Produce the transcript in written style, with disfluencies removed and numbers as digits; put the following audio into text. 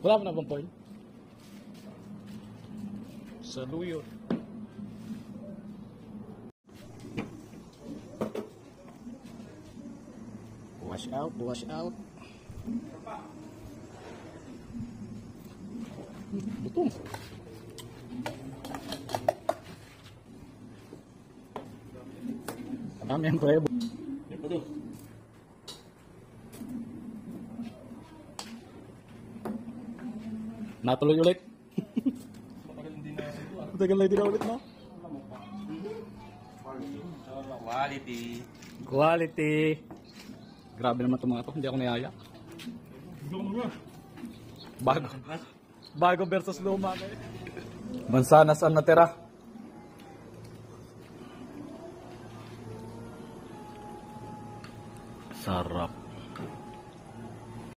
Wala mo na bang foil? Saluyot. Wash out, wash out. Betul. Kami yang prebo. Betul. Natuloy ulit. Matagal na din ulit na. Quality. Quality. Grabe naman itong mga ito. Hindi ako niyaya. Bago. Bago versus luma. Mansanas ang natira. Sarap.